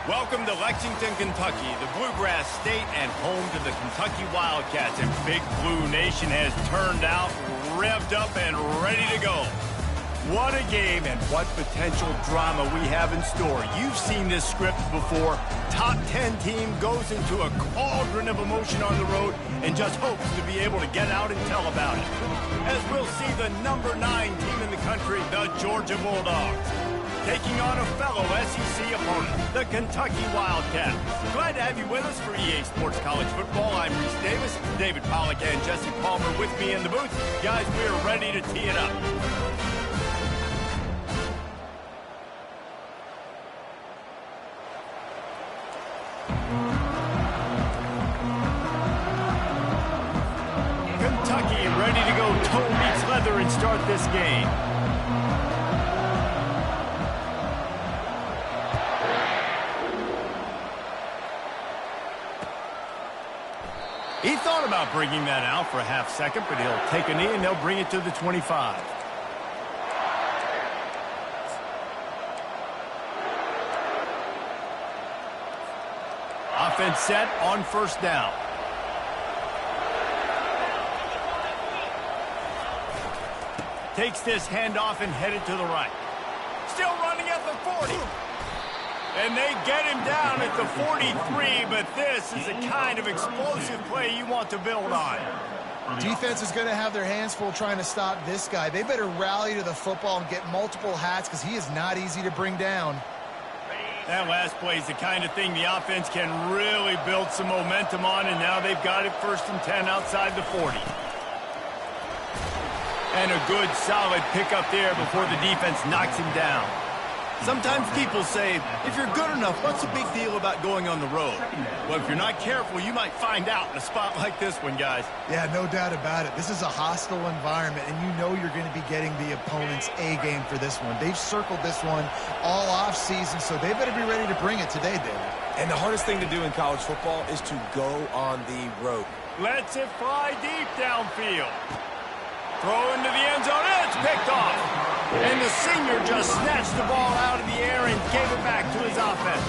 Welcome to Lexington, Kentucky, the Bluegrass State and home to the Kentucky Wildcats. And Big Blue Nation has turned out, revved up, and ready to go. What a game and what potential drama we have in store. You've seen this script before. Top 10 team goes into a cauldron of emotion on the road and just hopes to be able to get out and tell about it. As we'll see the number 9 team in the country, the Georgia Bulldogs, taking on a fellow SEC opponent, the Kentucky Wildcats. Glad to have you with us for EA Sports College Football. I'm Reese Davis, David Pollack and Jesse Palmer with me in the booth. Guys, we're ready to tee it up. Kentucky ready to go toe meets leather and start this game. He thought about bringing that out for a half second, but he'll take a knee and they'll bring it to the 25. Offense set on first down. Takes this handoff and headed to the right. Still running at the 40. And they get him down at the 43, but this is the kind of explosive play you want to build on. Defense is going to have their hands full trying to stop this guy. They better rally to the football and get multiple hats because he is not easy to bring down. That last play is the kind of thing the offense can really build some momentum on, and now they've got it 1st and 10 outside the 40. And a good, solid pickup there before the defense knocks him down. Sometimes people say, if you're good enough, what's the big deal about going on the road? Well, if you're not careful, you might find out in a spot like this one, guys. Yeah, no doubt about it. This is a hostile environment, and you know you're going to be getting the opponent's A-game for this one. They've circled this one all off-season, so they better be ready to bring it today, David. And the hardest thing to do in college football is to go on the road. Lets it fly deep downfield. Throw into the end zone, and it's picked off. And the senior just snatched the ball out of the air and gave it back to his offense.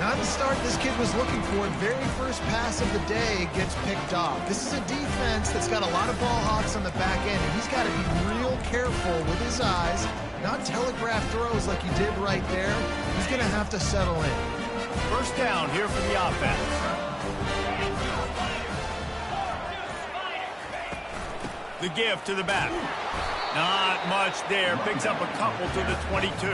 Not the start this kid was looking for. Very first pass of the day gets picked off. This is a defense that's got a lot of ball hawks on the back end, and he's got to be real careful with his eyes, not telegraph throws like he did right there. He's going to have to settle in. First down here for the offense. The give to the back. Not much there. Picks up a couple to the 22.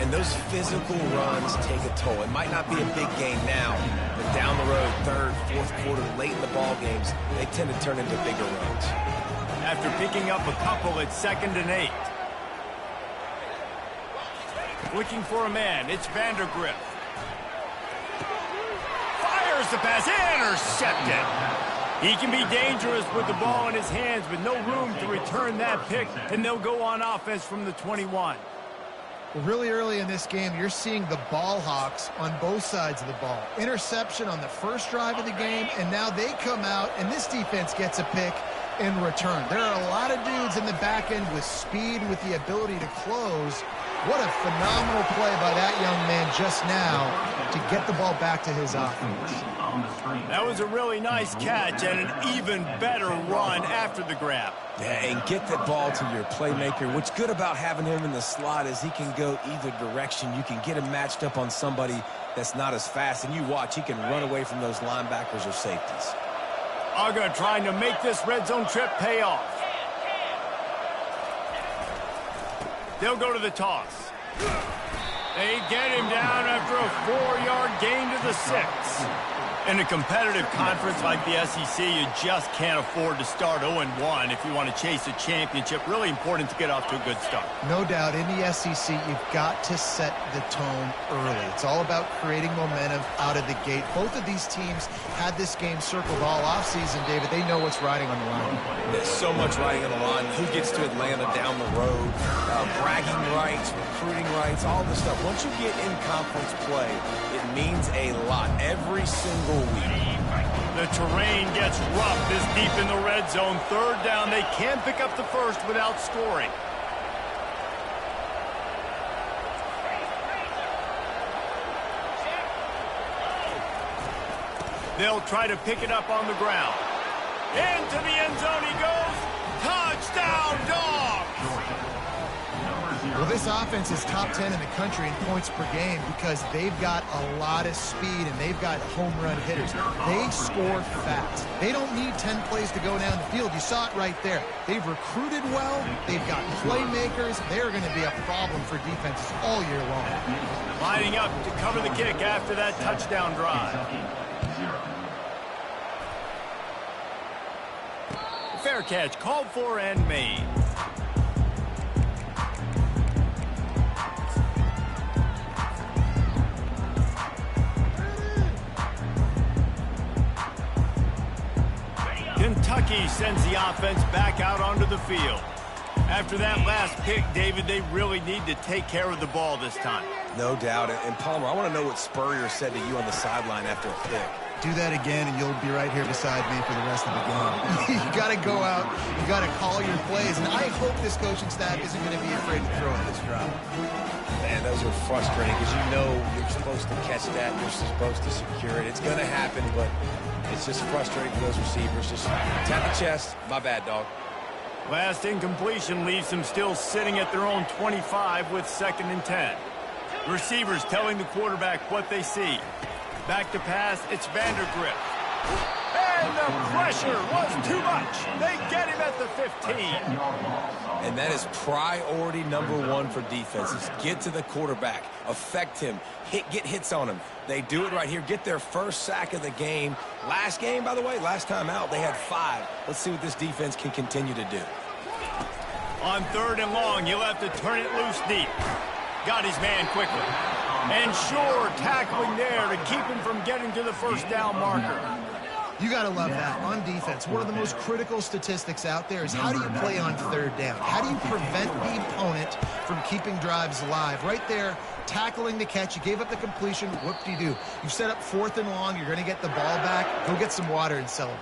And those physical runs take a toll. It might not be a big game now, but down the road, 3rd, 4th quarter, late in the ball games, they tend to turn into bigger runs. After picking up a couple, it's 2nd and 8. Looking for a man. It's Vandergriff. Fires the pass. Intercepted. He can be dangerous with the ball in his hands, but no room to return that pick, and they'll go on offense from the 21. Well, really early in this game, you're seeing the ball hawks on both sides of the ball. Interception on the first drive of the game, and now they come out, and this defense gets a pick in return. There are a lot of dudes in the back end with speed, with the ability to close. What a phenomenal play by that young man just now to get the ball back to his offense. That was a really nice catch and an even better run after the grab. Yeah, and get the ball to your playmaker. What's good about having him in the slot is he can go either direction. You can get him matched up on somebody that's not as fast, and you watch, he can run away from those linebackers or safeties. Uga trying to make this red zone trip pay off. They'll go to the toss. They get him down after a 4-yard gain to the 6. In a competitive conference like the SEC, you just can't afford to start 0-1 if you want to chase a championship. Really important to get off to a good start. No doubt, in the SEC, you've got to set the tone early. It's all about creating momentum out of the gate. Both of these teams had this game circled all offseason, David. They know what's riding on the line. There's so much riding on the line. Who gets to Atlanta down the road? Bragging rights, recruiting rights, all this stuff. Once you get in conference play, it means a lot every single week. The terrain gets rough this deep in the red zone. 3rd down. They can pick up the first without scoring. They'll try to pick it up on the ground. Into the end zone he goes. Touchdown, Dogs! Well, this offense is top 10 in the country in points per game because they've got a lot of speed and they've got home run hitters. They score fast. They don't need 10 plays to go down the field. You saw it right there. They've recruited well. They've got playmakers. They're going to be a problem for defenses all year long. Lining up to cover the kick after that touchdown drive. Fair catch called for and made. Kentucky sends the offense back out onto the field. After that last pick, David, they really need to take care of the ball this time. No doubt. And Palmer, I want to know what Spurrier said to you on the sideline after a pick. Do that again, and you'll be right here beside me for the rest of the game. You got to go out. You got to call your plays. And I hope this coaching staff isn't going to be afraid to throw at this drive. Man, those are frustrating because you know you're supposed to catch that. You're supposed to secure it. It's going to happen, but it's just frustrating for those receivers. Just tap the chest. My bad, dog. Last incompletion leaves them still sitting at their own 25 with 2nd and 10. Receivers telling the quarterback what they see. Back to pass, it's Vandergrift. And the pressure was too much. They get him at the 15. And that is priority #1 for defenses. Get to the quarterback. Affect him. Get hits on him. They do it right here. Get their first sack of the game. Last game, by the way, last time out, they had 5. Let's see what this defense can continue to do. On 3rd and long, you'll have to turn it loose deep. Got his man quickly. And sure, tackling there to keep him from getting to the first down marker. You got to love that. On defense, one of the most critical statistics out there is how do you play on 3rd down? How do you prevent the opponent from keeping drives alive? Right there, tackling the catch. You gave up the completion. Whoop-de-doo. You've set up 4th and long. You're going to get the ball back. Go get some water and celebrate.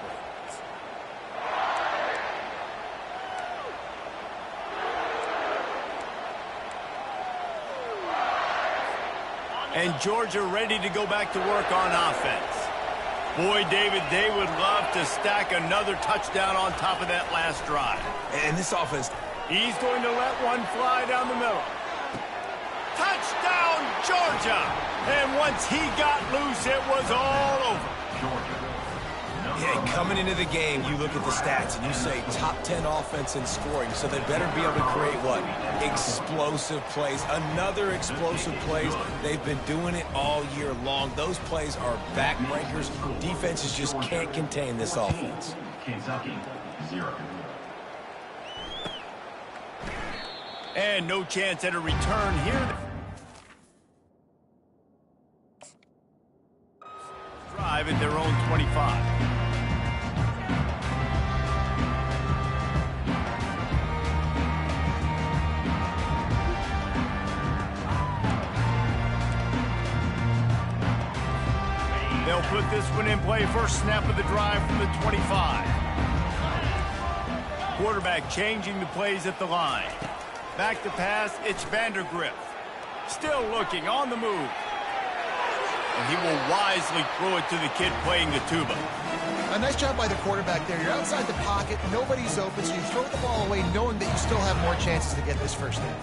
And Georgia ready to go back to work on offense. Boy, David, they would love to stack another touchdown on top of that last drive. And this offense, he's going to let one fly down the middle. Touchdown, Georgia! And once he got loose, it was all over. yeah, coming into the game, you look at the stats and you say top 10 offense in scoring, so they better be able to create what? Explosive plays. Another explosive plays. They've been doing it all year long. Those plays are backbreakers. Defenses just can't contain this offense. Kentucky, 0. And no chance at a return here. Drive at their own 25. They'll put this one in play. First snap of the drive from the 25. Quarterback changing the plays at the line. Back to pass, it's Vandergrift. Still looking, on the move. And he will wisely throw it to the kid playing the tuba. A nice job by the quarterback there. You're outside the pocket, nobody's open, so you throw the ball away knowing that you still have more chances to get this first down.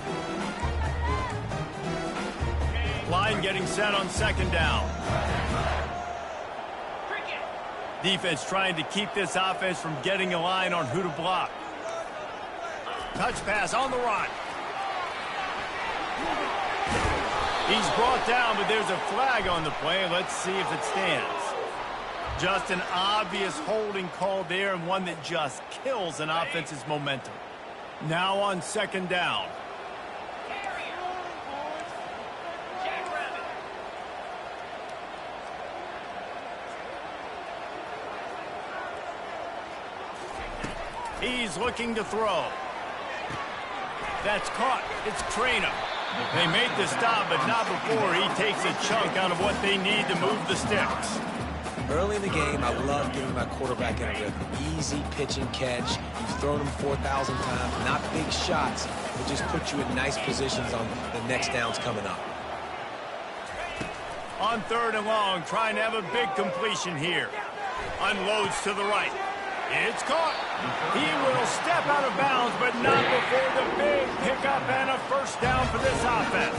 Line getting set on 2nd down. Defense trying to keep this offense from getting a line on who to block. Touch pass on the run. He's brought down, but there's a flag on the play. Let's see if it stands. Just an obvious holding call there, and one that just kills an offense's momentum. Now on 2nd down. He's looking to throw. That's caught. It's Traynor. They made the stop, but not before he takes a chunk out of what they need to move the sticks. Early in the game, I love giving my quarterback in a rhythm. Easy pitch and catch. You've thrown them 4,000 times. Not big shots, but just put you in nice positions on the next downs coming up. On 3rd and long, trying to have a big completion here. Unloads to the right. It's caught. He will step out of bounds, but not before the big pickup and a first down for this offense.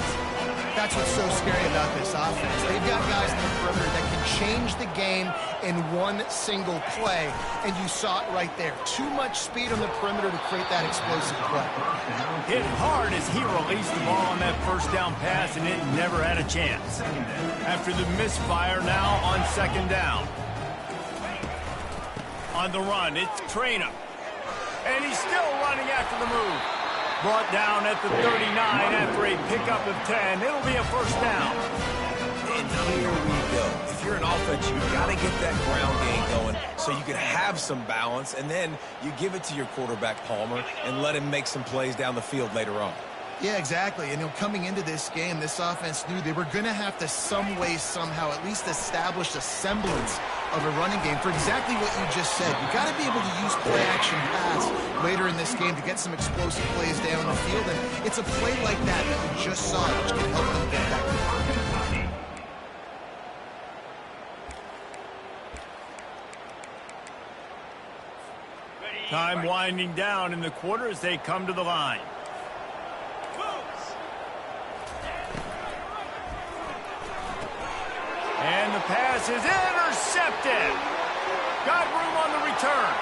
That's what's so scary about this offense. They've got guys in the perimeter that can change the game in one single play, and you saw it right there. Too much speed on the perimeter to create that explosive play. Hit hard as he released the ball on that first down pass, and it never had a chance. After the misfire, now on 2nd down. On the run, it's Traynor. And he's still running after the move. Brought down at the 39 after a pickup of 10. It'll be a first down. And here we go. If you're an offense, you've got to get that ground game going so you can have some balance, and then you give it to your quarterback, Palmer, and let him make some plays down the field later on. Yeah, exactly. And coming into this game, this offense knew they were going to have to some way, somehow, at least establish a semblance of a running game for exactly what you just said. You got to be able to use play-action pass later in this game to get some explosive plays down the field. And it's a play like that we just saw, which can help them get that. Time winding down in the quarter as they come to the line. And the pass is intercepted. Got room on the return.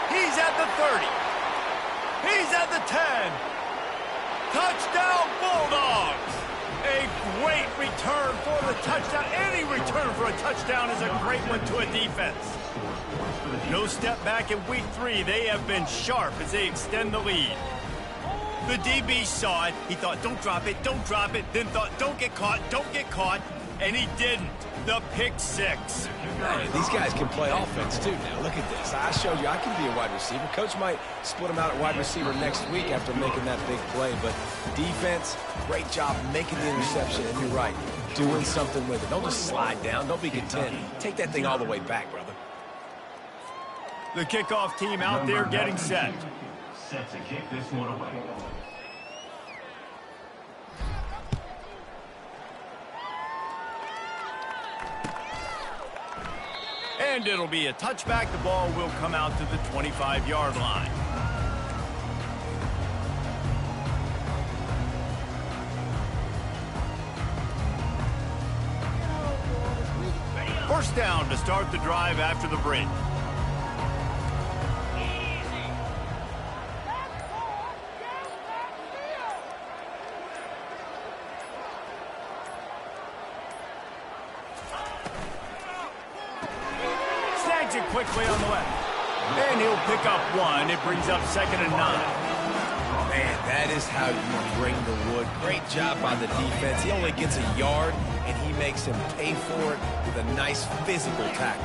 He's at the 30. He's at the 10. Touchdown, Bulldogs. A great return for the touchdown. Any return for a touchdown is a great one to a defense. No step back in week 3. They have been sharp as they extend the lead. The DB saw it. He thought, don't drop it, don't drop it. Then thought, don't get caught, don't get caught. And he didn't. The pick 6. Hey, these guys can play offense, too, now. Look at this. I showed you I can be a wide receiver. Coach might split them out at wide receiver next week after making that big play. But defense, great job making the interception. And you're right, doing something with it. Don't just slide down. Don't be content. Take that thing all the way back, brother. The kickoff team out there getting set. Set to kick this one away. And it'll be a touchback. The ball will come out to the 25-yard line. First down to start the drive after the break. It quickly on the left. And he'll pick up 1. It brings up 2nd and 9. Man, that is how you bring the wood. Great job by the defense. He only gets a yard, and he makes him pay for it with a nice physical tackle.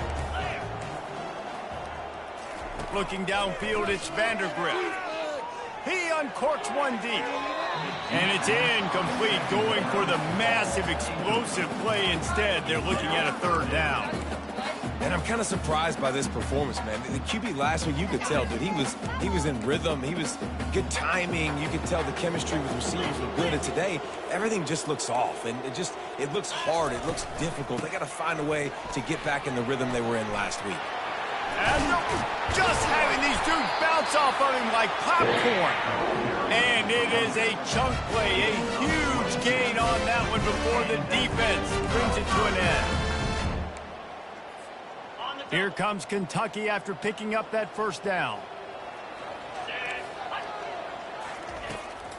Looking downfield, it's Vandergrift. He uncorks one deep. And it's incomplete, going for the massive explosive play instead. They're looking at a 3rd down. And I'm kind of surprised by this performance, man. The QB last week, you could tell, dude, he was in rhythm. He was good timing. You could tell the chemistry with receivers were good. And today, everything just looks off. And it looks hard. It looks difficult. They got to find a way to get back in the rhythm they were in last week. And just having these dudes bounce off of him like popcorn. And it is a chunk play, a huge gain on that one before the defense brings it to an end. Here comes Kentucky after picking up that first down.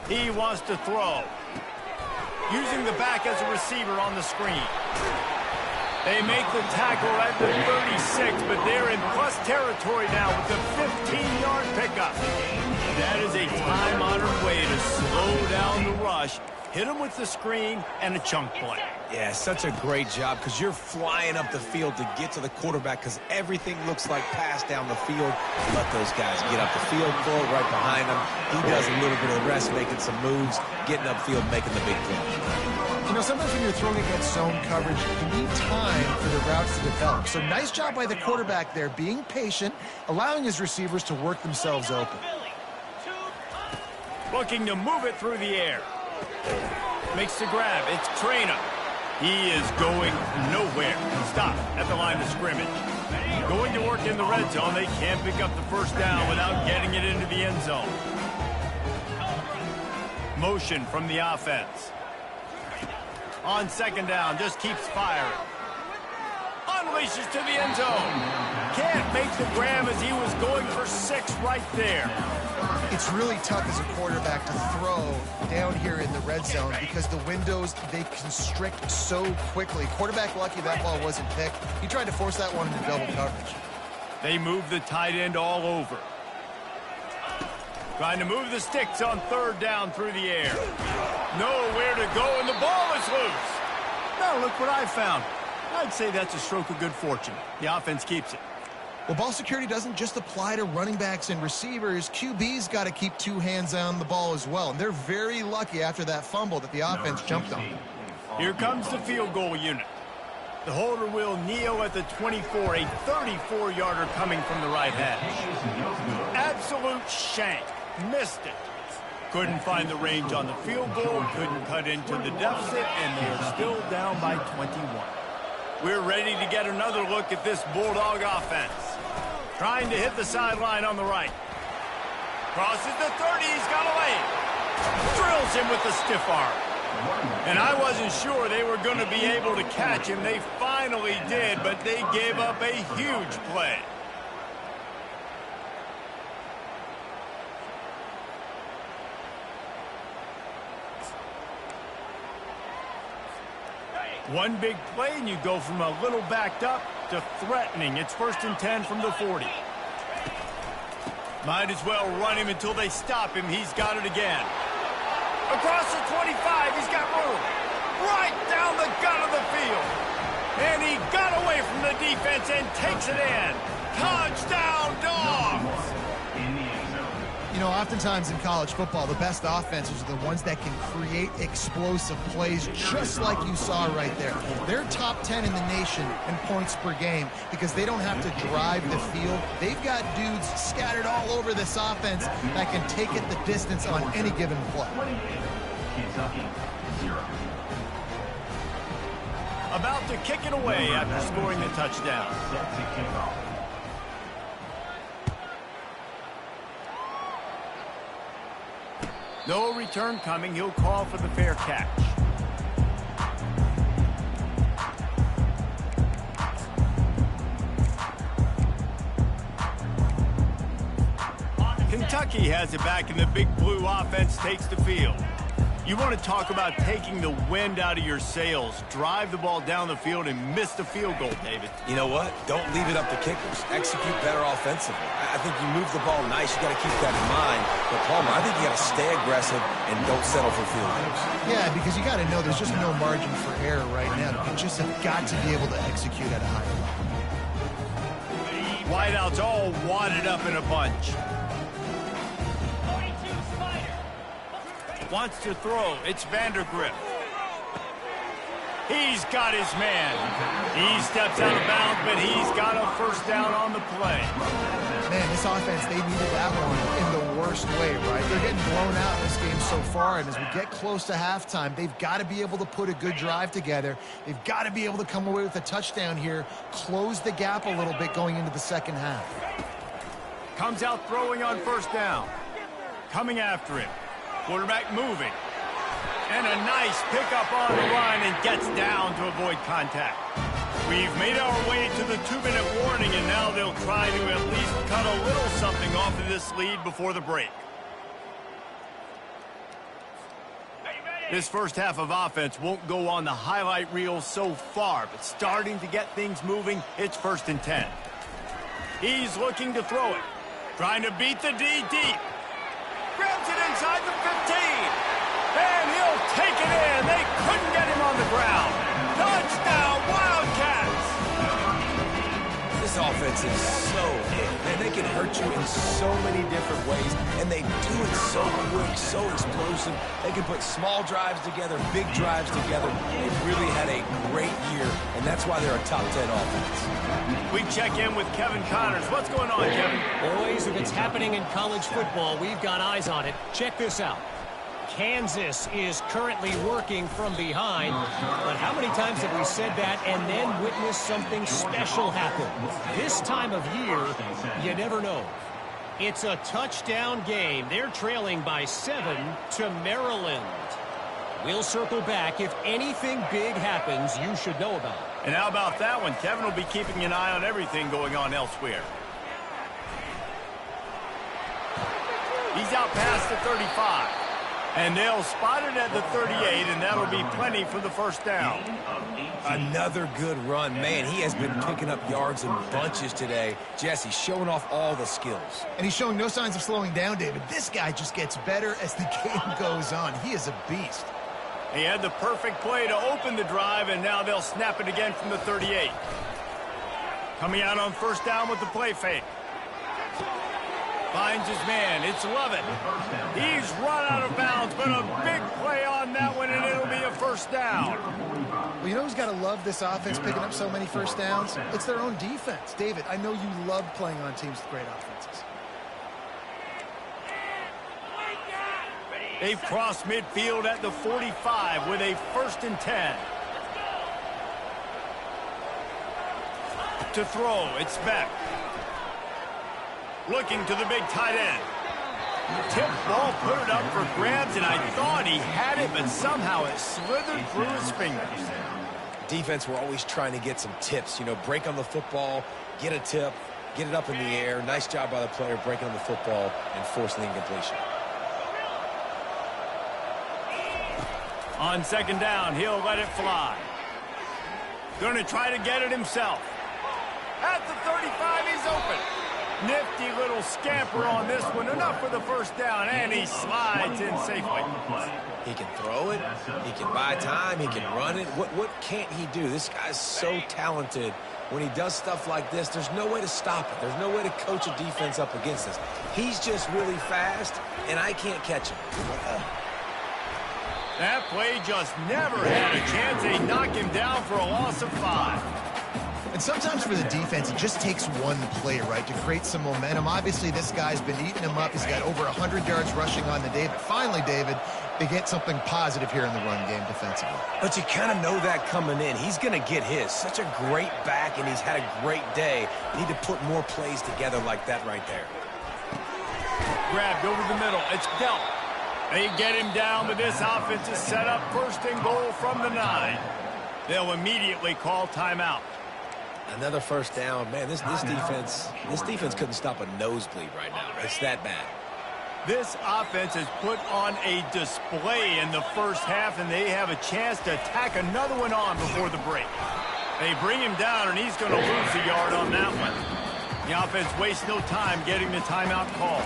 He wants to throw. Using the back as a receiver on the screen. They make the tackle at the 36, but they're in plus territory now with the 15-yard pickup. That is a time-honored way to slow down the rush, hit them with the screen, and a chunk play. Yeah, such a great job because you're flying up the field to get to the quarterback because everything looks like pass down the field. Let those guys get up the field, throw it right behind him. He does a little bit of the rest, making some moves, getting upfield, making the big play. You know, sometimes when you're throwing against zone coverage, you need time for the routes to develop. So nice job by the quarterback there, being patient, allowing his receivers to work themselves open. Looking to move it through the air. Makes the grab. It's Traynor. He is going nowhere. Stop at the line of scrimmage. Going to work in the red zone. They can't pick up the first down without getting it into the end zone. Motion from the offense. On second down, just keeps firing. Unleashes to the end zone. Can't make the grab as he was going for 6 right there. It's really tough as a quarterback to throw down here in the red zone because the windows, they constrict so quickly. Quarterback lucky that ball wasn't picked. He tried to force that one into double coverage. They move the tight end all over. Trying to move the sticks on third down through the air. Nowhere to go, and the ball is loose. Now look what I found. I'd say that's a stroke of good fortune. The offense keeps it. Well, ball security doesn't just apply to running backs and receivers. QB's got to keep 2 hands on the ball as well. And they're very lucky after that fumble that the offense jumped on. Here comes the field goal unit. The holder will kneel at the 24, a 34-yarder coming from the right hash. Absolute shank. Missed it. Couldn't find the range on the field goal, couldn't cut into the deficit, and they are still down by 21. We're ready to get another look at this Bulldog offense. Trying to hit the sideline on the right. Crosses the 30, he's got a lane. Drills him with the stiff arm. And I wasn't sure they were going to be able to catch him. They finally did, but they gave up a huge play. One big play, and you go from a little backed up to threatening. It's 1st and 10 from the 40. Might as well run him until they stop him. He's got it again. Across the 25, he's got room. Right down the gut of the field. And he got away from the defense and takes it in. Touchdown, Dogs! You know, oftentimes in college football, the best offenses are the ones that can create explosive plays, just like you saw right there. They're top 10 in the nation in points per game because they don't have to drive the field. They've got dudes scattered all over this offense that can take it the distance on any given play. Kentucky, 0. About to kick it away after scoring the touchdown. Set to kick off. No return coming. He'll call for the fair catch. Kentucky has it back, and the Big Blue offense takes the field. You want to talk about taking the wind out of your sails. Drive the ball down the field and miss the field goal, David. You know what? Don't leave it up to kickers. Execute better offensively. I think you move the ball nice. You got to keep that in mind. But, Palmer, I think you got to stay aggressive and don't settle for field goals. Yeah, because you got to know there's just no margin for error right now. You just have got to be able to execute at a higher level. Wideouts all wadded up in a bunch. Wants to throw. It's Vandergrift. He's got his man. He steps out of bounds, but he's got a first down on the play. Man, this offense, they needed that one in the worst way, right? They're getting blown out in this game so far, and as we get close to halftime, they've got to be able to put a good drive together. They've got to be able to come away with a touchdown here, close the gap a little bit going into the second half. Comes out throwing on first down. Coming after him. Quarterback moving. And a nice pickup on the run and gets down to avoid contact. We've made our way to the 2-minute warning, and now they'll try to at least cut a little something off of this lead before the break. This first half of offense won't go on the highlight reel so far, but starting to get things moving, it's 1st and 10. He's looking to throw it. Trying to beat the D deep. Grabs it inside the 15. And he'll take it in. They couldn't get him on the ground. Touchdown, Wildcats! This offense is so good. Man, they can hurt you in so many different ways, and they do it so quick, so explosive. They can put small drives together, big drives together. They've really had a great year, and that's why they're a top 10 offense. We check in with Kevin Connors. What's going on, Kevin? Boys, if it's happening in college football, we've got eyes on it. Check this out. Kansas is currently working from behind. But how many times have we said that and then witnessed something special happen? This time of year, you never know. It's a touchdown game. They're trailing by 7 to Maryland. We'll circle back. If anything big happens, you should know about it. And how about that one? Kevin will be keeping an eye on everything going on elsewhere. He's out past the 35. And they'll spot it at the 38, and that'll be plenty for the first down. Another good run. Man, he has been picking up yards in bunches today. Jesse showing off all the skills. And he's showing no signs of slowing down, David. This guy just gets better as the game goes on. He is a beast. He had the perfect play to open the drive, and now they'll snap it again from the 38. Coming out on first down with the play fake. Finds his man. It's Lovett. He's run out of bounds, but a big play on that one, and it'll be a first down. Well, you know who's got to love this offense picking up so many first downs? It's their own defense. David, I know you love playing on teams with great offenses. They've crossed midfield at the 45 with a 1st and 10. To throw, it's Beck. Looking to the big tight end. Tip ball, put it up for grabs, and I thought he had it, but somehow it slithered through his fingers. Defense, we're always trying to get some tips. You know, break on the football, get a tip, get it up in the air. Nice job by the player breaking on the football and forcing the incompletion. On second down, he'll let it fly. Going to try to get it himself. At the 35, he's open. Nifty little scamper on this one. Enough for the first down, and he slides in safely. He can throw it. He can buy time. He can run it. What can't he do? This guy's so talented. When he does stuff like this, there's no way to stop it. There's no way to coach a defense up against this. He's just really fast, and I can't catch him. That play just never had a chance. They knock him down for a loss of 5. And sometimes for the defense, it just takes one play, right, to create some momentum. Obviously, this guy's been eating him up. He's got over 100 yards rushing on the day. But finally, David, they get something positive here in the run game defensively. But you kind of know that coming in. He's going to get his. Such a great back, and he's had a great day. Need to put more plays together like that right there. Grabbed over the middle. It's Delp. They get him down, but this offense is set up 1st and goal from the 9. They'll immediately call timeout. Another first down. Man, this defense couldn't stop a nosebleed right now. It's that bad. This offense has put on a display in the first half, and they have a chance to tack another one on before the break. They bring him down, and he's going to lose a yard on that one. The offense wastes no time getting the timeout call.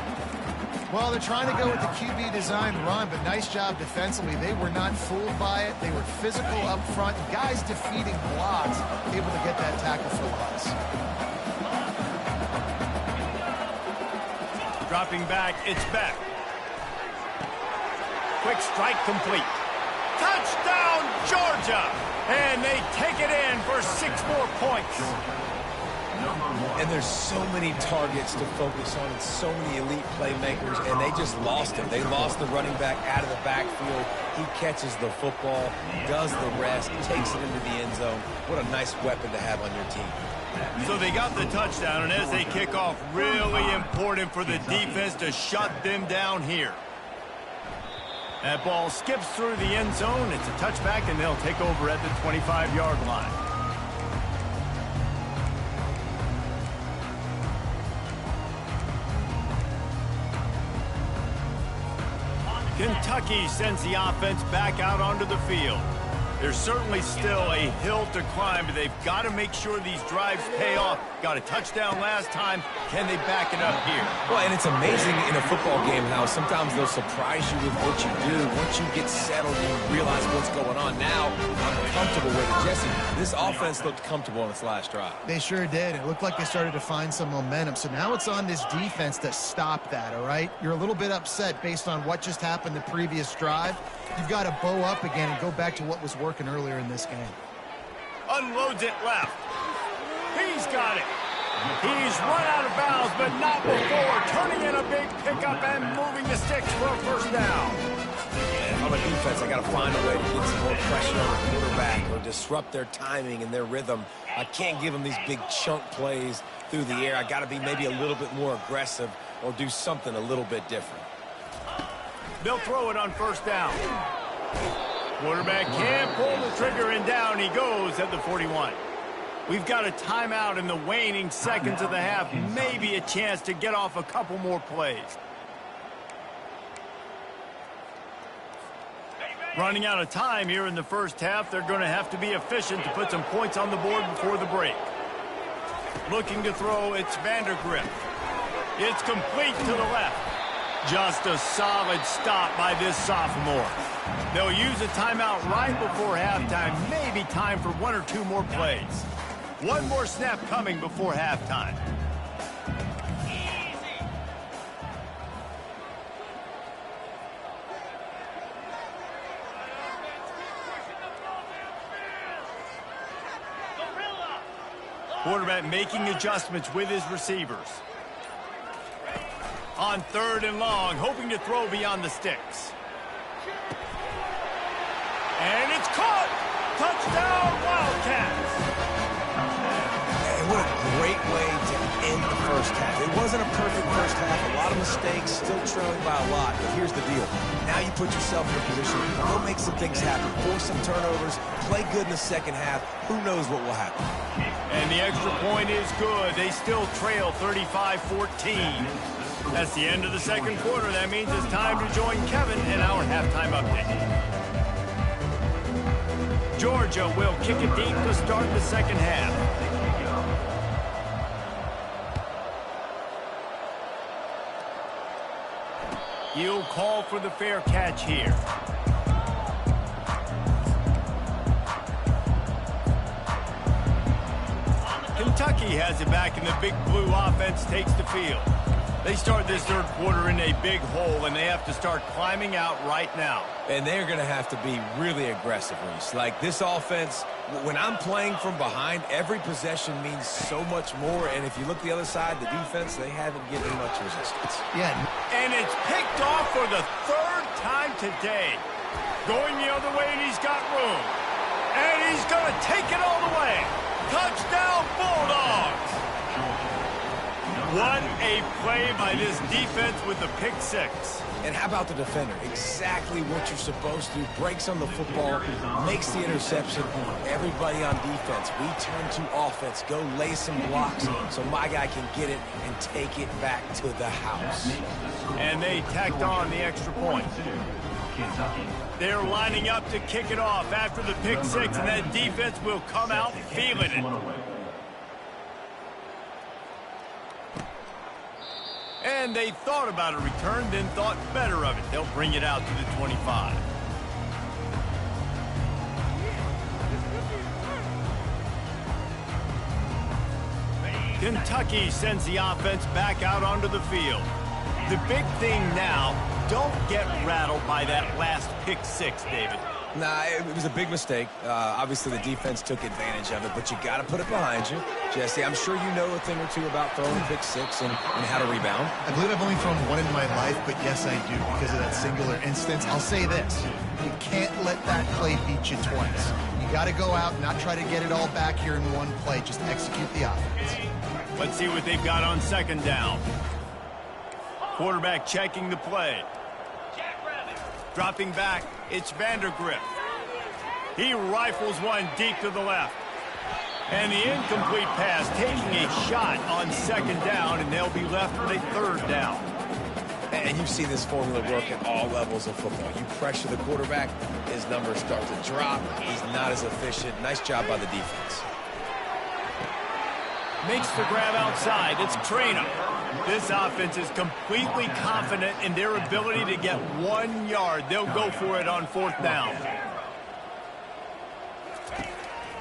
Well, they're trying to go with the QB design run, but nice job defensively. They were not fooled by it. They were physical up front. Guys defeating blocks, able to get that tackle for loss. Dropping back, it's Beck. Quick strike complete. Touchdown, Georgia! And they take it in for 6 more points. And there's so many targets to focus on and so many elite playmakers, and they just lost him. They lost the running back out of the backfield. He catches the football, does the rest, takes it into the end zone. What a nice weapon to have on your team. So they got the touchdown, and as they kick off, really important for the defense to shut them down here. That ball skips through the end zone. It's a touchback, and they'll take over at the 25-yard line. Kentucky sends the offense back out onto the field. There's certainly still a hill to climb, but they've got to make sure these drives pay off. Got a touchdown last time. Can they back it up here? Well, and it's amazing in a football game how sometimes they'll surprise you with what you do. Once you get settled, you realize what's going on. Now, I'm comfortable with it. Jesse, this offense looked comfortable on its last drive. They sure did. It looked like they started to find some momentum. So now it's on this defense to stop that, all right? You're a little bit upset based on what just happened the previous drive. You've got to bow up again and go back to what was working earlier in this game. Unloads it left. He's got it. He's run out of bounds, but not before. Turning in a big pickup and moving the sticks for a first down. I'm a defense, I got to find a way to get some more pressure on the quarterback or disrupt their timing and their rhythm. I can't give them these big chunk plays through the air. I got to be maybe a little bit more aggressive or do something a little bit different. They'll throw it on first down. Quarterback can't pull the trigger, and down he goes at the 41. We've got a timeout in the waning seconds of the half. Maybe a chance to get off a couple more plays. Running out of time here in the first half. They're going to have to be efficient to put some points on the board before the break. Looking to throw, it's Vandergrift. It's complete to the left. Just a solid stop by this sophomore. They'll use a timeout right before halftime. Maybe time for one or two more plays. One more snap coming before halftime. Quarterback making adjustments with his receivers. On third and long, hoping to throw beyond the sticks. And it's caught! Touchdown, Wildcats! And what a great way to end the first half. It wasn't a perfect first half. A lot of mistakes, still trailing by a lot. But here's the deal. Now you put yourself in a position to go make some things happen, force some turnovers, play good in the second half. Who knows what will happen? And the extra point is good. They still trail 35-14. That's the end of the second quarter. That means it's time to join Kevin in our halftime update. Georgia will kick it deep to start the second half. He'll call for the fair catch here. Kentucky has it back, and the Big Blue offense takes the field. They start this third quarter in a big hole, and they have to start climbing out right now. And they're going to have to be really aggressive, Reese. Like this offense, when I'm playing from behind, every possession means so much more. And if you look the other side, the defense, they haven't given much resistance. Yeah. And it's picked off for the third time today. Going the other way, and he's got room. And he's going to take it all the way. Touchdown, Bulldogs! What a play by this defense with the pick six. And how about the defender? Exactly what you're supposed to do. Breaks on the football, makes the interception. Everybody on defense, we turn to offense. Go lay some blocks so my guy can get it and take it back to the house. And they tacked on the extra point. They're lining up to kick it off after the pick six, and that defense will come out feeling it. And they thought about a return, then thought better of it. They'll bring it out to the 25. Kentucky sends the offense back out onto the field. The big thing now, don't get rattled by that last pick six, David. Nah, it was a big mistake. Obviously, the defense took advantage of it, but you got to put it behind you. Jesse, I'm sure you know a thing or two about throwing pick six and how to rebound. I believe I've only thrown one in my life, but yes, I do because of that singular instance. I'll say this. You can't let that play beat you twice. You got to go out and not try to get it all back here in one play. Just execute the offense. Let's see what they've got on second down. Quarterback checking the play. Dropping back, it's Vandergrift. He rifles one deep to the left. And the incomplete pass taking a shot on second down, and they'll be left with a third down. And you've seen this formula work at all levels of football. You pressure the quarterback, his numbers start to drop. He's not as efficient. Nice job by the defense. Makes the grab outside. It's Traynor. This offense is completely confident in their ability to get 1 yard. They'll go for it on fourth down.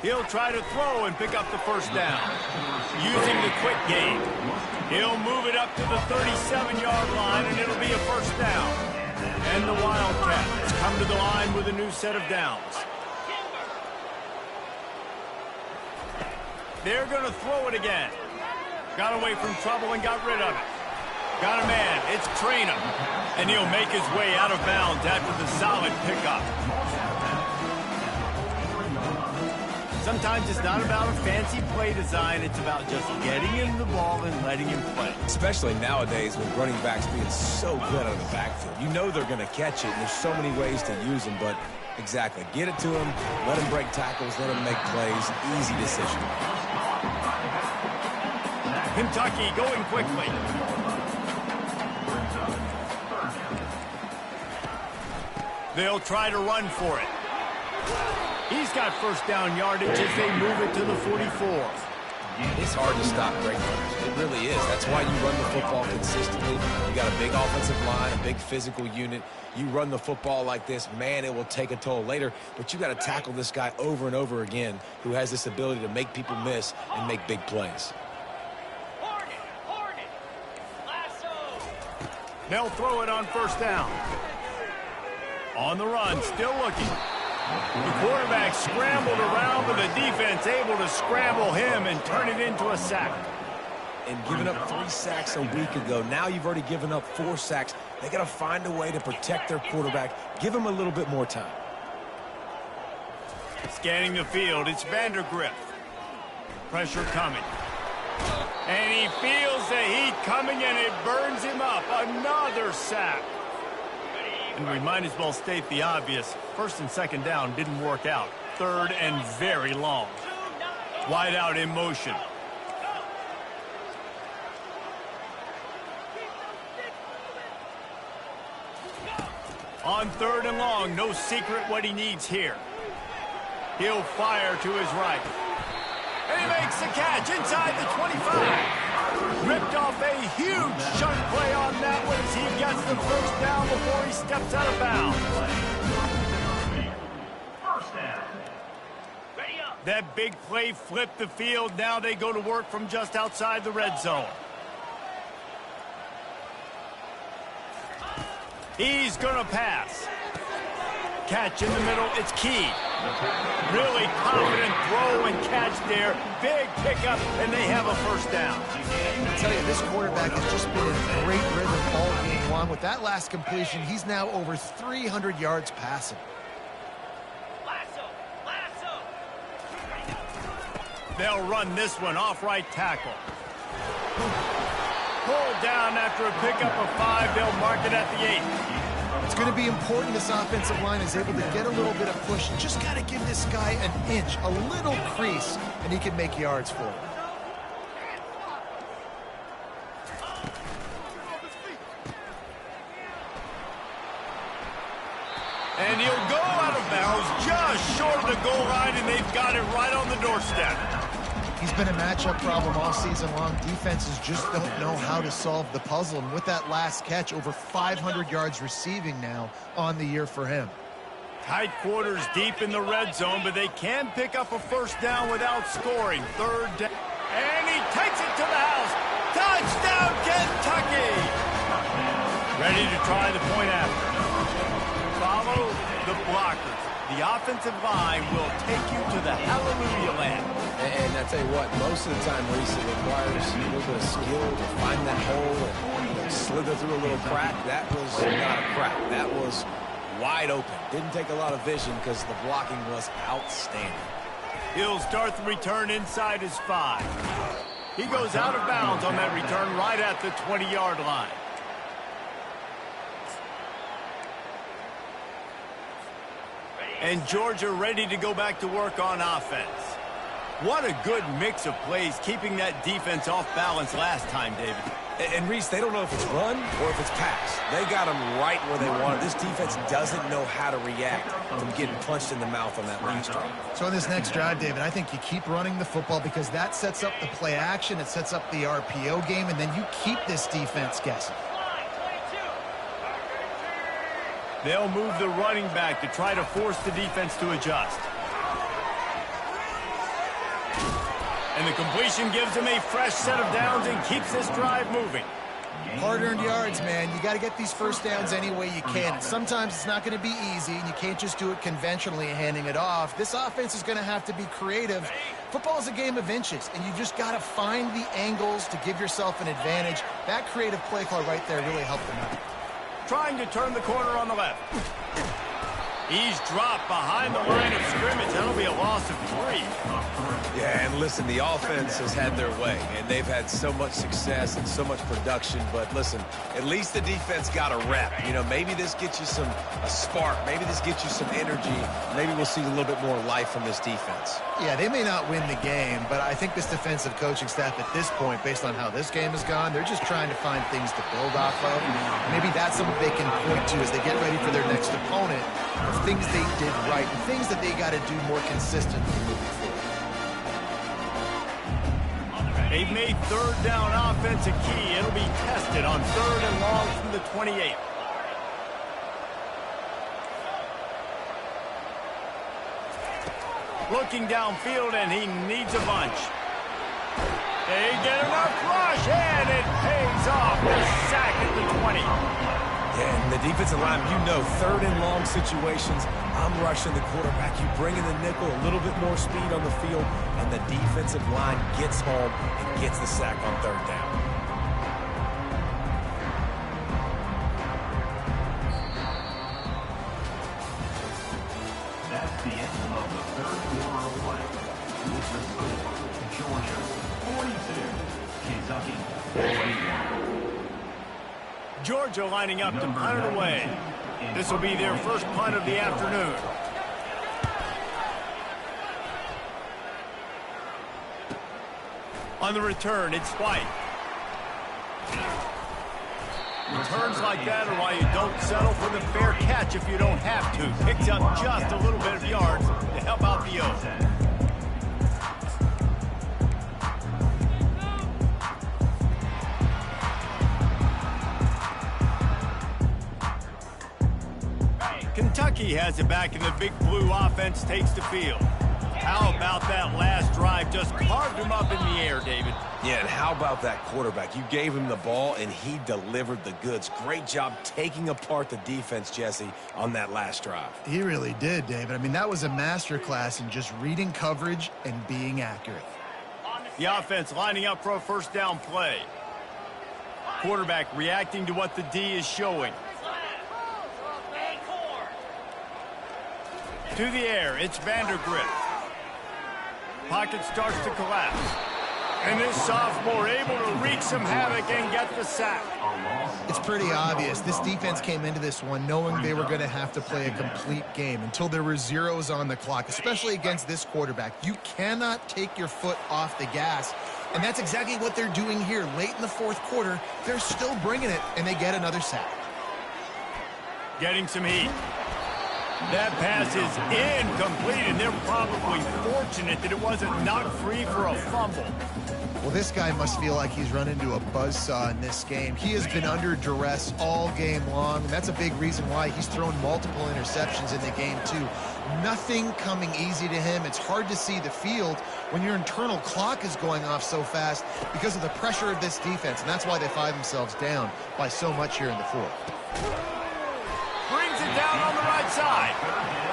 He'll try to throw and pick up the first down. Using the quick game. He'll move it up to the 37-yard line, and it'll be a first down. And the Wildcats come to the line with a new set of downs. They're going to throw it again. Got away from trouble and got rid of it. Got a man. It's Traynor. And he'll make his way out of bounds after the solid pickup. Sometimes it's not about a fancy play design. It's about just getting him the ball and letting him play. Especially nowadays with running backs being so good out of the backfield. You know they're going to catch it, and there's so many ways to use them. But exactly, get it to him, let him break tackles, let him make plays. Easy decision. Kentucky going quickly. They'll try to run for it. He's got first down yardage as they move it to the 44. It's hard to stop great runners. It really is. That's why you run the football consistently. You got a big offensive line, a big physical unit. You run the football like this, man, it will take a toll later. But you got to tackle this guy over and over again who has this ability to make people miss and make big plays. They'll throw it on first down. On the run, still looking. The quarterback scrambled around, but the defense able to scramble him and turn it into a sack. And giving up 3 sacks a week ago, now you've already given up 4 sacks. They got to find a way to protect their quarterback. Give him a little bit more time. Scanning the field, it's Vandergrift. Pressure coming. And he feels the heat coming, and it burns him up. Another sack. And we might as well state the obvious. First and second down didn't work out. Third and very long. Wide out in motion. On third and long, no secret what he needs here. He'll fire to his right. And he makes the catch inside the 25. Ripped off a huge chunk play on that one as he gets the first down before he steps out of bounds. That big play flipped the field. Now they go to work from just outside the red zone. He's going to pass. Catch in the middle. It's Key. Really confident throw and catch there. Big pickup, and they have a first down. I tell you, this quarterback has just been in great rhythm all game long. With that last completion, he's now over 300 yards passing. They'll run this one off right tackle. Pulled down after a pickup of 5. They'll mark it at the 8. It's going to be important this offensive line is able to get a little bit of push. Just got to give this guy an inch, a little crease, and he can make yards for it. And he'll go out of bounds just short of the goal line, and they've got it right on the doorstep. He's been a matchup problem all season long. Defenses just don't know how to solve the puzzle. And with that last catch, over 500 yards receiving now on the year for him. Tight quarters deep in the red zone, but they can pick up a first down without scoring. Third down. And he takes it to the house. Touchdown, Kentucky! Ready to try the point after. Follow the blockers. The offensive line will take you to the hallelujah land. And I tell you what, most of the time, Reese, it requires a little bit of skill to find that hole and slither through a little crack. That was not a crack. That was wide open. Didn't take a lot of vision because the blocking was outstanding. He'll start the return inside his 5. He goes out of bounds on that return right at the 20-yard line. And Georgia ready to go back to work on offense. What a good mix of plays, keeping that defense off balance last time, David. And Reese, they don't know if it's run or if it's pass. They got them right where they want it. This defense doesn't know how to react from getting punched in the mouth on that last drive. So in this next drive, David, I think you keep running the football because that sets up the play action, it sets up the RPO game, and then you keep this defense guessing. They'll move the running back to try to force the defense to adjust. And the completion gives him a fresh set of downs and keeps this drive moving. Hard-earned yards, man. You got to get these first downs any way you can. And sometimes it's not going to be easy, and you can't just do it conventionally handing it off. This offense is going to have to be creative. Football is a game of inches, and you've just got to find the angles to give yourself an advantage. That creative play call right there really helped them out. Trying to turn the corner on the left. He's dropped behind the line of scrimmage. That'll be a loss of 3. Yeah, and listen, the offense has had their way, and they've had so much success and so much production. But listen, at least the defense got a rep. You know, maybe this gets you a spark. Maybe this gets you some energy. Maybe we'll see a little bit more life from this defense. Yeah, they may not win the game, but I think this defensive coaching staff at this point, based on how this game has gone, they're just trying to find things to build off of. Maybe that's something they can point to as they get ready for their next opponent, of things they did right and things that they got to do more consistently moving forward. They've made third down offense a key. It'll be tested on 3rd and long from the 28. Looking downfield, and he needs a bunch. They get enough rush, and it pays off. The sack at the 20. Yeah, and the defensive line, you know, 3rd and long situations, I'm rushing the quarterback. You bring in the nickel, a little bit more speed on the field, and the defensive line gets home and gets the sack on 3rd down. That's the end of the 3rd quarter of play. With the score, Georgia 42, Kentucky 41. Georgia lining up to punt it away. This will be their first punt of the afternoon. On the return, it's White. Returns like that are why you don't settle for the fair catch if you don't have to. Picks up just a little bit of yards to help out the O. Kentucky has it back, and the Big Blue offense takes the field. How about that last drive? Just carved him up in the air, David. Yeah, and how about that quarterback? You gave him the ball, and he delivered the goods. Great job taking apart the defense, Jesse, on that last drive. He really did, David. I mean, that was a masterclass in just reading coverage and being accurate. The offense lining up for a first down play. Quarterback reacting to what the D is showing. To the air, it's Vandergrift. Pocket starts to collapse. And this sophomore able to wreak some havoc and get the sack. It's pretty obvious. This defense came into this one knowing they were going to have to play a complete game until there were zeros on the clock, especially against this quarterback. You cannot take your foot off the gas, and that's exactly what they're doing here. Late in the 4th quarter, they're still bringing it, and they get another sack. Getting some heat. That pass is incomplete, and they're probably fortunate that it wasn't knocked free for a fumble. Well, this guy must feel like he's run into a buzzsaw in this game. He has been under duress all game long, and that's a big reason why he's thrown multiple interceptions in the game, too. Nothing coming easy to him. It's hard to see the field when your internal clock is going off so fast because of the pressure of this defense, and that's why they find themselves down by so much here in the 4th. Brings it down on the right side.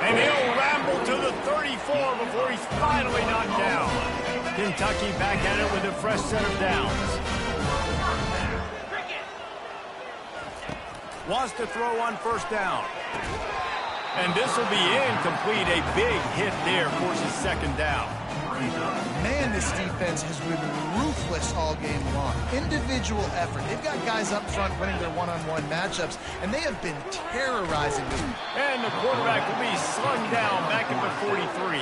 And he'll ramble to the 34 before he's finally knocked down. Kentucky back at it with a fresh set of downs. Wants to throw on first down. And this will be incomplete. A big hit there forces 2nd down. Man, this defense has been ruthless all game long. Individual effort. They've got guys up front winning their one-on-one matchups, and they have been terrorizing them. And the quarterback will be slung down back at the 43.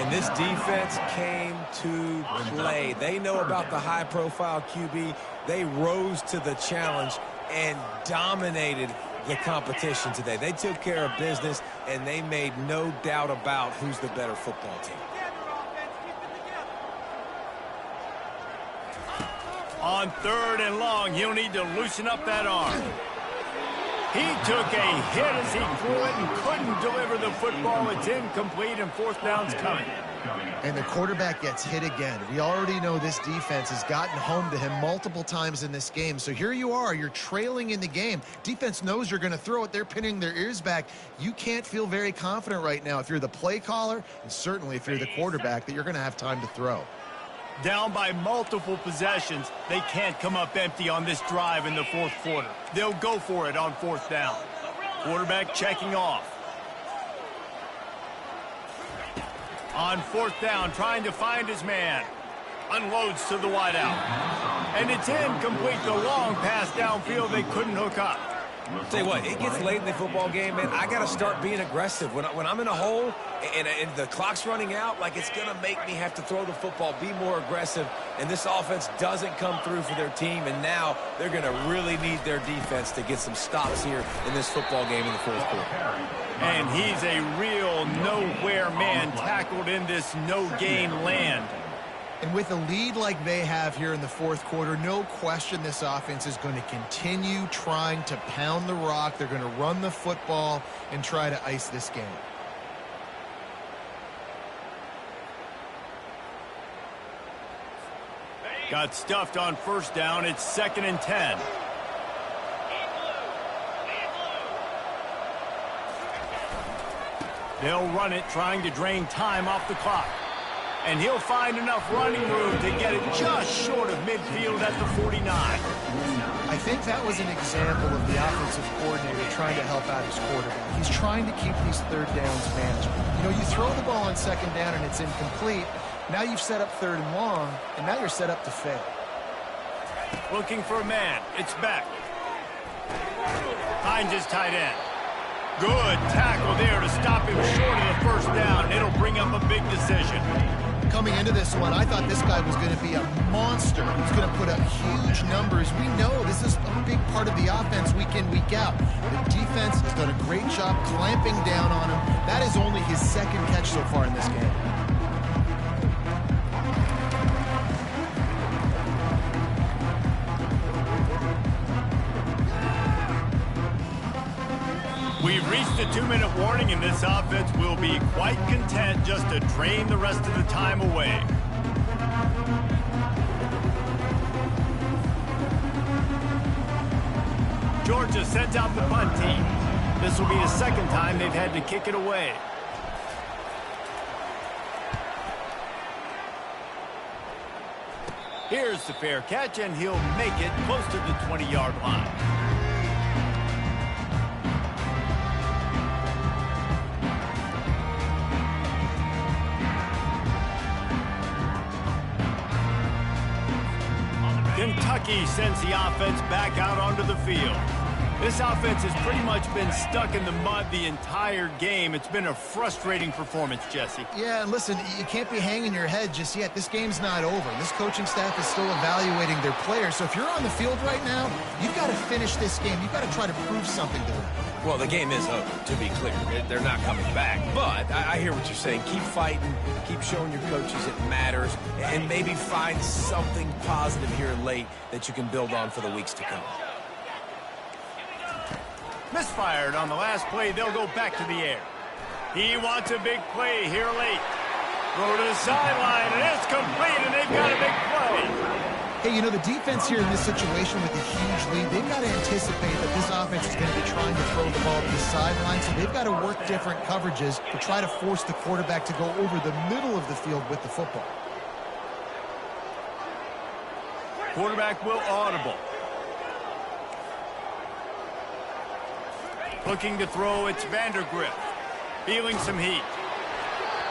And this defense came to play. They know about the high-profile QB. They rose to the challenge and dominated the competition today. They took care of business, and they made no doubt about who's the better football team. On 3rd and long, he'll need to loosen up that arm. He took a hit as he threw it and couldn't deliver the football. It's incomplete and fourth down's coming. And the quarterback gets hit again. We already know this defense has gotten home to him multiple times in this game. So here you are. You're trailing in the game. Defense knows you're going to throw it. They're pinning their ears back. You can't feel very confident right now if you're the play caller, and certainly if you're the quarterback, that you're going to have time to throw. Down by multiple possessions, they can't come up empty on this drive in the fourth quarter. They'll go for it on fourth down. Quarterback checking off. On fourth down, trying to find his man. Unloads to the wideout. And it's incomplete. The long pass downfield, they couldn't hook up. Tell you what, it gets late in the football game, man. I got to start being aggressive. When I'm in a hole and the clock's running out, like, it's going to make me have to throw the football, be more aggressive. And this offense doesn't come through for their team, and now they're going to really need their defense to get some stops here in this football game in the fourth quarter. And he's a real nowhere man, tackled in this no-gain land. And with a lead like they have here in the fourth quarter, no question this offense is going to continue trying to pound the rock. They're going to run the football and try to ice this game. Got stuffed on first down. It's 2nd and 10. They'll run it, trying to drain time off the clock. And he'll find enough running room to get it just short of midfield at the 49. I think that was an example of the offensive coordinator trying to help out his quarterback. He's trying to keep these third downs manageable. You know, you throw the ball on second down and it's incomplete. Now you've set up third and long, and now you're set up to fail. Looking for a man. It's Beck. Finds his tight end. Good tackle there to stop him short of the first down. It'll bring up a big decision. Coming into this one, I thought this guy was going to be a monster. He's going to put up huge numbers. We know this is a big part of the offense week in, week out. The defense has done a great job clamping down on him. That is only his second catch so far in this game. We've reached a 2-minute warning, and this offense will be quite content just to drain the rest of the time away. Georgia sends out the punt team. This will be the second time they've had to kick it away. Here's the fair catch, and he'll make it close to the 20-yard line. Kentucky sends the offense back out onto the field. This offense has pretty much been stuck in the mud the entire game. It's been a frustrating performance, Jesse. Yeah, and listen, you can't be hanging your head just yet. This game's not over. This coaching staff is still evaluating their players. So if you're on the field right now, you've got to finish this game. You've got to try to prove something to them. Well, the game is over, to be clear. They're not coming back. But I hear what you're saying. Keep fighting. Keep showing your coaches it matters. And maybe find something positive here late that you can build on for the weeks to come. Misfired on the last play. They'll go back to the air. He wants a big play here late. Throw to the sideline, and it's complete, and they've got a big play. Hey, you know, the defense here in this situation with a huge lead, they've got to anticipate that this offense is going to be trying to throw the ball to the sideline, so they've got to work different coverages to try to force the quarterback to go over the middle of the field with the football. Quarterback will audible. Looking to throw, it's Vandergrift. Feeling some heat.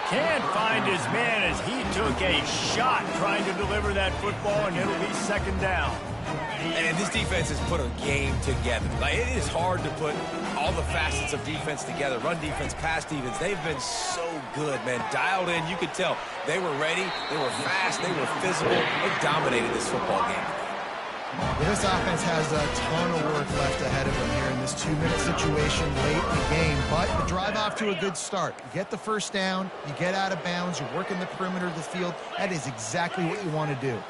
Can't find his man as he took a shot trying to deliver that football, and it'll be second down. And this defense has put a game together. Like, it is hard to put all the facets of defense together. Run defense, pass defense. They've been so good, man. Dialed in. You could tell they were ready. They were fast. They were physical. They dominated this football game. Well, this offense has a ton of work left ahead of them here in this 2-minute situation late in the game. But the drive off to a good start. You get the first down, you get out of bounds, you're working the perimeter of the field. That is exactly what you want to do.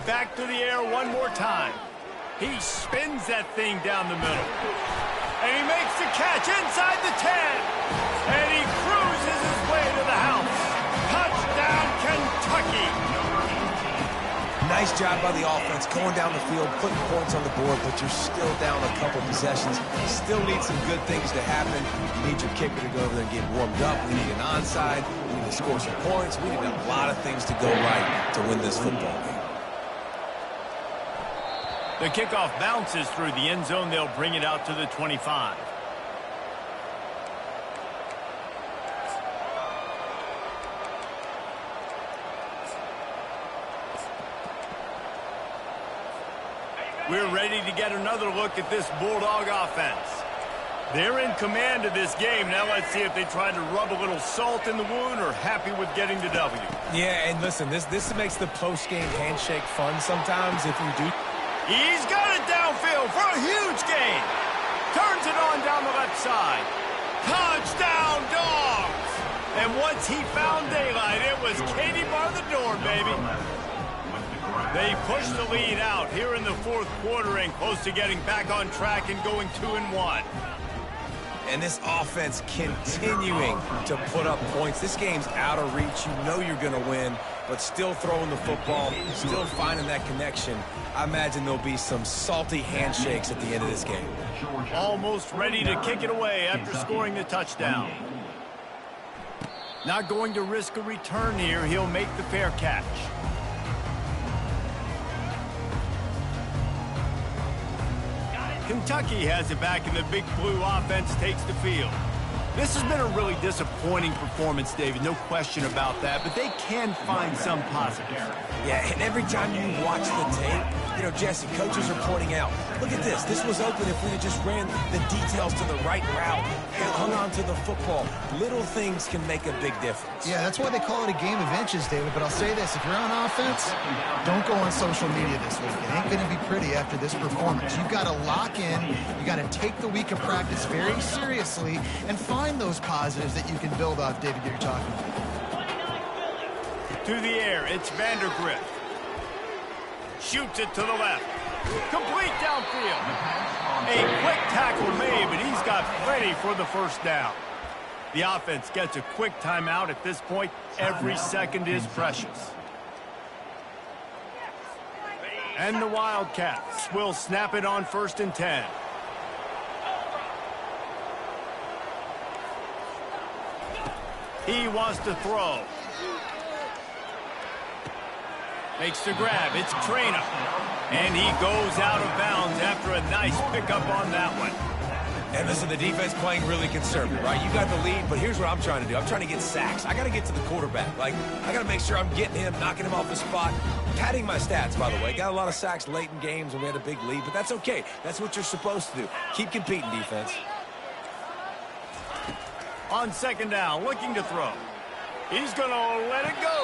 Back to the air one more time. He spins that thing down the middle. And he makes the catch inside the 10. And he cruises his way to the house. Touchdown, Kentucky. Nice job by the offense going down the field, putting points on the board, but you're still down a couple possessions. You still need some good things to happen. You need your kicker to go over there and get warmed up. We need an onside. We need to score some points. We need a lot of things to go right to win this football game. The kickoff bounces through the end zone. They'll bring it out to the 25. We're ready to get another look at this Bulldog offense. They're in command of this game. Now let's see if they try to rub a little salt in the wound or happy with getting the W. Yeah, and listen, this makes the post-game handshake fun sometimes if you do. He's got it downfield for a huge gain. Turns it on down the left side. Touchdown, Dogs! And once he found daylight, it was Katie bar the door, baby. They push the lead out here in the fourth quarter and close to getting back on track and going 2-1. And this offense continuing to put up points. This game's out of reach. You know you're going to win, but still throwing the football, still finding that connection. I imagine there'll be some salty handshakes at the end of this game. Almost ready to kick it away after scoring the touchdown. Not going to risk a return here. He'll make the fair catch. Kentucky has it back, and the Big Blue offense takes the field. This has been a really disappointing performance, David, no question about that, but they can find some positives. Yeah, and every time you watch the tape, you know, Jesse, coaches are pointing out, look at this. This was open if we had just ran the details to the right route and hung on to the football. Little things can make a big difference. Yeah, that's why they call it a game of inches, David. But I'll say this, if you're on offense, don't go on social media this week. It ain't going to be pretty after this performance. You've got to lock in. You got to take the week of practice very seriously and find those positives that you can build off, David, you're talking about. To the air, it's Vandergrift. Shoots it to the left. Complete downfield. A quick tackle made, but he's got plenty for the first down. The offense gets a quick timeout at this point. Every second is precious. And the Wildcats will snap it on 1st and 10. He wants to throw. Makes the grab. It's Traina. And he goes out of bounds after a nice pickup on that one. And listen, the defense playing really conservative, right? You got the lead, but here's what I'm trying to do. I'm trying to get sacks. I got to get to the quarterback. Like, I got to make sure I'm getting him, knocking him off the spot. Padding my stats, by the way. Got a lot of sacks late in games when we had a big lead, but that's okay. That's what you're supposed to do. Keep competing, defense. On 2nd down, looking to throw. He's going to let it go.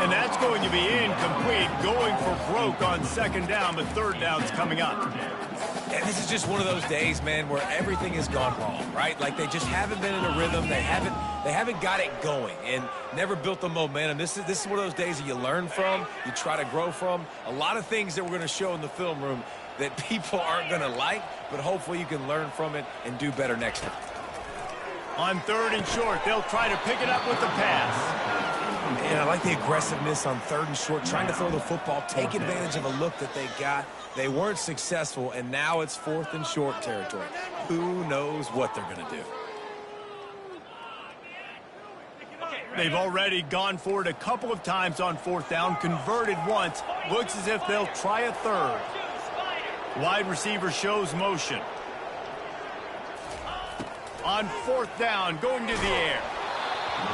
And that's going to be incomplete, going for broke on 2nd down, but 3rd down's coming up. And this is just one of those days, man, where everything has gone wrong, right? Like they just haven't been in a rhythm. They haven't got it going and never built the momentum. This is one of those days that you learn from, you try to grow from. A lot of things that we're going to show in the film room that people aren't going to like, but hopefully you can learn from it and do better next time. On 3rd and short, they'll try to pick it up with the pass. Man, I like the aggressiveness on 3rd and short, trying to throw the football, take advantage of a look that they got. They weren't successful, and now it's 4th and short territory. Who knows what they're going to do? They've already gone for it a couple of times on 4th down, converted once. Looks as if they'll try a 3rd. Wide receiver shows motion. On 4th down, going to the air.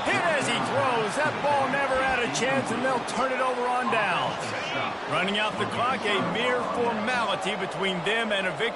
Hit as he throws. That ball never had a chance, and they'll turn it over on downs. Running out the clock, a mere formality between them and a victory.